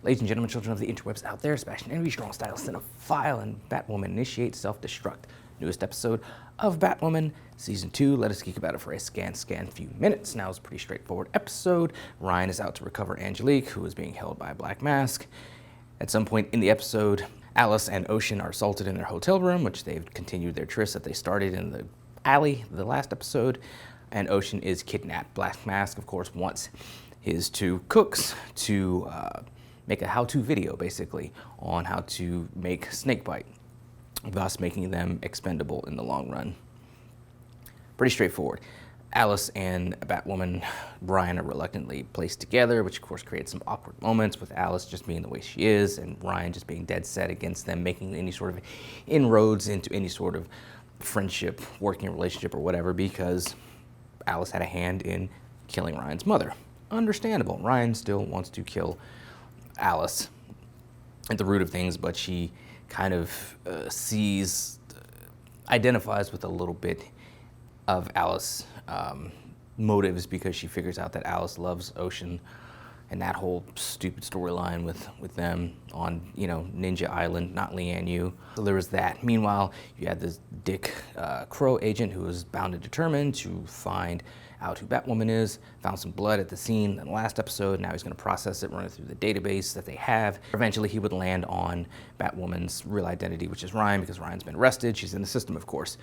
Ladies and gentlemen, children of the interwebs out there, Sebastian Envy, Strong Style, Cinephile, and Batwoman initiate self-destruct. Newest episode of Batwoman Season 2. Let us geek about it for a scan few minutes. Now it's a pretty straightforward episode. Ryan is out to recover Angelique, who is being held by a black mask. At some point in the episode, Alice and Ocean are assaulted in their hotel room, which they've continued their tryst that they started in the alley the last episode. And Ocean is kidnapped. Black Mask, of course, wants his two cooks to make a how-to video, basically, on how to make snakebite, thus making them expendable in the long run. Pretty straightforward. Alice and Batwoman Ryan are reluctantly placed together, which of course creates some awkward moments with Alice just being the way she is and Ryan just being dead set against them making any sort of inroads into any sort of friendship, working relationship or whatever, because Alice had a hand in killing Ryan's mother. Understandable. Ryan still wants to kill Alice at the root of things, but she kind of identifies with a little bit of Alice motives, because she figures out that Alice loves Ocean and that whole stupid storyline with them on, Ninja Island, not Lian Yu. So there was that. Meanwhile, you had this Dick Crow agent who was bound and determined to find out who Batwoman is, found some blood at the scene in the last episode. Now he's going to process it, run it through the database that they have. Eventually he would land on Batwoman's real identity, which is Ryan, because Ryan's been arrested. She's in the system, of course.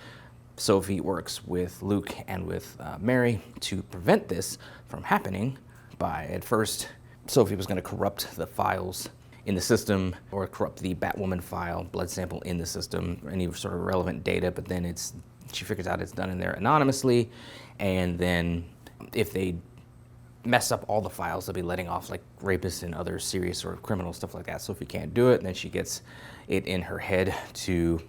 Sophie works with Luke and with Mary to prevent this from happening by, at first, Sophie was going to corrupt the files in the system, or corrupt the Batwoman file, blood sample in the system, any sort of relevant data, but then she figures out it's done in there anonymously, and then if they mess up all the files, they'll be letting off like rapists and other serious sort of criminal stuff like that. Sophie can't do it, and then she gets it in her head to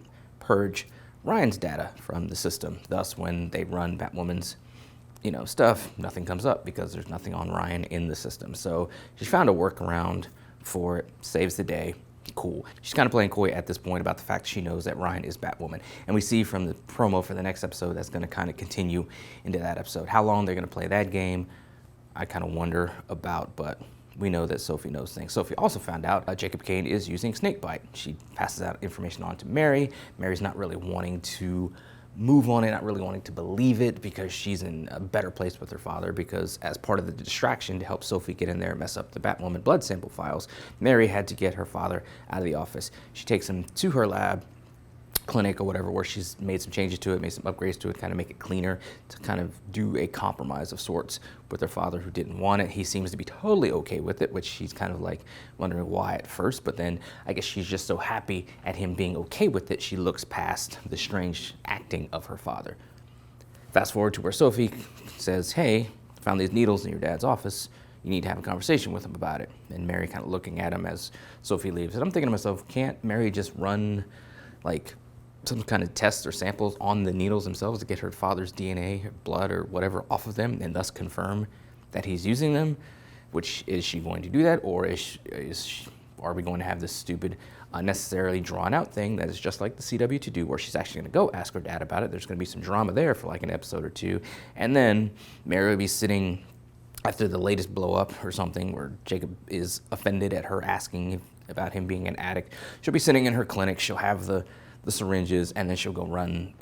purge Ryan's data from the system. Thus, when they run Batwoman's stuff, nothing comes up because there's nothing on Ryan in the system. So she's found a workaround for it, saves the day. Cool. She's kind of playing coy at this point about the fact she knows that Ryan is Batwoman. And we see from the promo for the next episode that's going to kind of continue into that episode. How long they're going to play that game, I kind of wonder about, but we know that Sophie knows things. Sophie also found out Jacob Kane is using snakebite. She passes out information on to Mary. Mary's not really wanting to move on it, not really wanting to believe it, because she's in a better place with her father, because as part of the distraction to help Sophie get in there and mess up the Batwoman blood sample files, Mary had to get her father out of the office. She takes him to her lab, clinic or whatever, where she's made some changes to it, made some upgrades to it, kind of make it cleaner, to kind of do a compromise of sorts with her father, who didn't want it. He seems to be totally okay with it, which she's kind of like wondering why at first, but then I guess she's just so happy at him being okay with it, she looks past the strange acting of her father. Fast forward to where Sophie says, hey, found these needles in your dad's office. You need to have a conversation with him about it. And Mary kind of looking at him as Sophie leaves. And I'm thinking to myself, can't Mary just run like some kind of tests or samples on the needles themselves to get her father's DNA, blood, or whatever off of them, and thus confirm that he's using them? Which, is she going to do that, or are we going to have this stupid, unnecessarily drawn out thing that is just like the CW to do, where she's actually going to go ask her dad about it? There's going to be some drama there for like an episode or two, and then Mary will be sitting after the latest blow up or something, where Jacob is offended at her asking about him being an addict. She'll be sitting in her clinic, she'll have the syringes, and then she'll go run,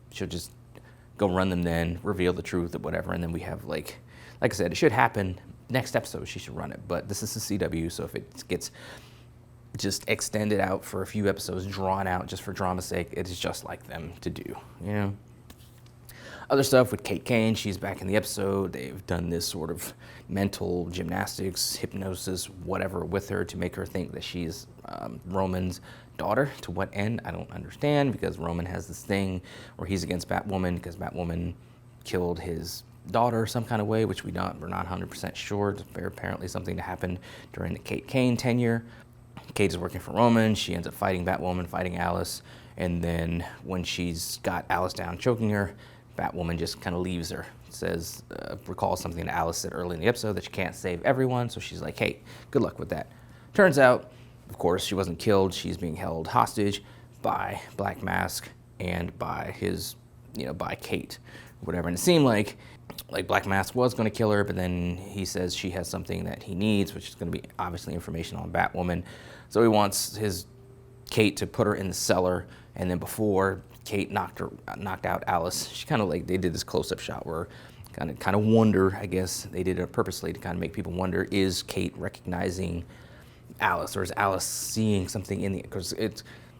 she'll just go run them, then reveal the truth or whatever, and then we have like I said, it should happen next episode, she should run it, but this is the CW, so if it gets just extended out for a few episodes, drawn out just for drama's sake, it's just like them to do, Other stuff with Kate Kane, she's back in the episode. They've done this sort of mental gymnastics, hypnosis, whatever with her to make her think that she's Roman's daughter. To what end? I don't understand, because Roman has this thing where he's against Batwoman because Batwoman killed his daughter some kind of way, which we're not 100% sure. It's apparently something that happened during the Kate Kane tenure. Kate is working for Roman. She ends up fighting Batwoman, fighting Alice, and then when she's got Alice down, choking her, Batwoman just kind of leaves her. Says, recalls something that Alice said early in the episode, that she can't save everyone, so she's like, hey, good luck with that. Turns out, of course, she wasn't killed. She's being held hostage by Black Mask and by by Kate, whatever. And it seemed like like Black Mask was going to kill her, but then he says she has something that he needs, which is going to be obviously information on Batwoman. So he wants Kate to put her in the cellar, and then before Kate knocked out Alice, she kind of like, they did this close-up shot where kind of wonder, I guess they did it purposely to kind of make people wonder, is Kate recognizing Alice, or is Alice seeing something in the, because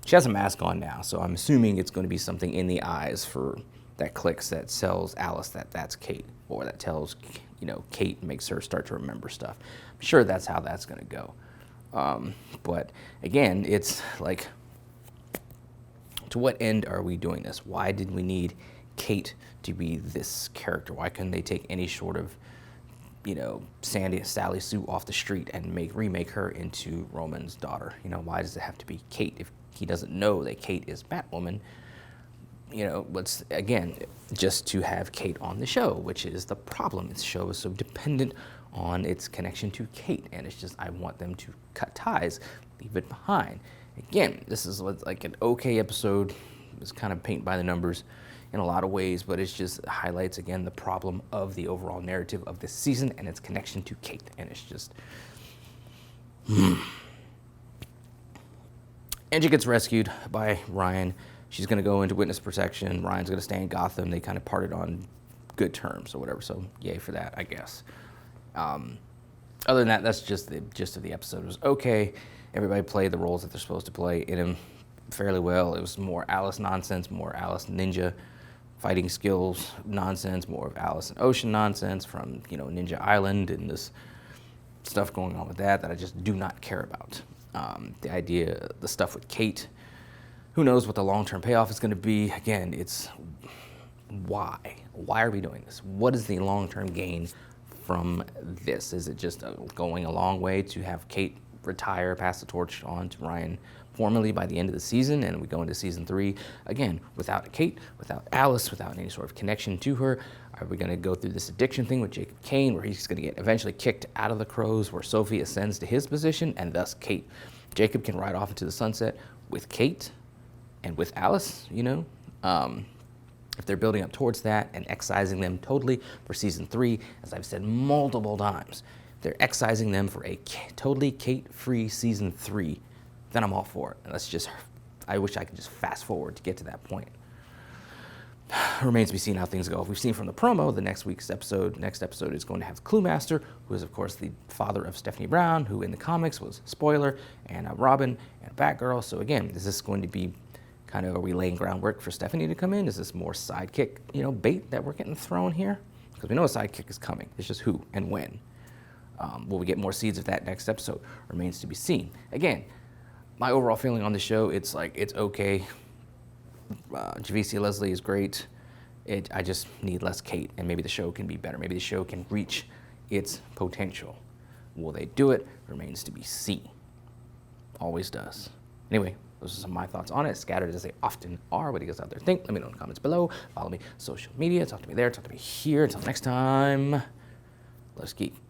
she has a mask on now, so I'm assuming it's going to be something in the eyes for that clicks that tells Alice that that's Kate, or that tells, Kate, makes her start to remember stuff. I'm sure that's how that's going to go. But again, it's like, to what end are we doing this? Why did we need Kate to be this character? Why couldn't they take any sort of, Sally Sue off the street and remake her into Roman's daughter? Why does it have to be Kate if he doesn't know that Kate is Batwoman? What's, again, just to have Kate on the show, which is the problem. This show is so dependent on its connection to Kate, and it's just, I want them to cut ties, leave it behind. Again, this is like an okay episode. It's kind of paint by the numbers in a lot of ways, but it just highlights, again, the problem of the overall narrative of this season and its connection to Kate, and it's just... Angie gets rescued by Ryan. She's going to go into witness protection. Ryan's going to stay in Gotham. They kind of parted on good terms or whatever, so yay for that, I guess. Other than that, that's just the gist of the episode. It was okay. Everybody played the roles that they're supposed to play in him fairly well. It was more Alice nonsense, more Alice ninja fighting skills nonsense, more of Alice and Ocean nonsense from, Ninja Island and this stuff going on with that I just do not care about. The idea, the stuff with Kate, who knows what the long-term payoff is going to be. Again, it's why? Why are we doing this? What is the long-term gain from this? Is it just going a long way to have Kate retire, pass the torch on to Ryan formally by the end of the season, and we go into season 3, again, without Kate, without Alice, without any sort of connection to her? Are we going to go through this addiction thing with Jacob Kane, where he's going to get eventually kicked out of the Crows, where Sophie ascends to his position, and thus Jacob can ride off into the sunset with Kate and with Alice, if they're building up towards that and excising them totally for season 3, as I've said multiple times, they're excising them for a totally Kate-free season 3, then I'm all for it. And I wish I could just fast forward to get to that point. Remains to be seen how things go. If we've seen from the promo, the next episode is going to have Cluemaster, who is, of course, the father of Stephanie Brown, who in the comics was, spoiler, and Robin and Batgirl. So again, is this going to be kind of, are we laying groundwork for Stephanie to come in? Is this more sidekick, bait that we're getting thrown here? Because we know a sidekick is coming. It's just who and when. Will we get more seeds of that next episode? Remains to be seen. Again, my overall feeling on the show, it's okay. Javicia Leslie is great. I just need less Kate, and maybe the show can be better. Maybe the show can reach its potential. Will they do it? Remains to be seen. Always does. Anyway, those are some of my thoughts on it, scattered as they often are. What do you guys out there think? Let me know in the comments below. Follow me social media. Talk to me there. Talk to me here. Until next time, let's geek.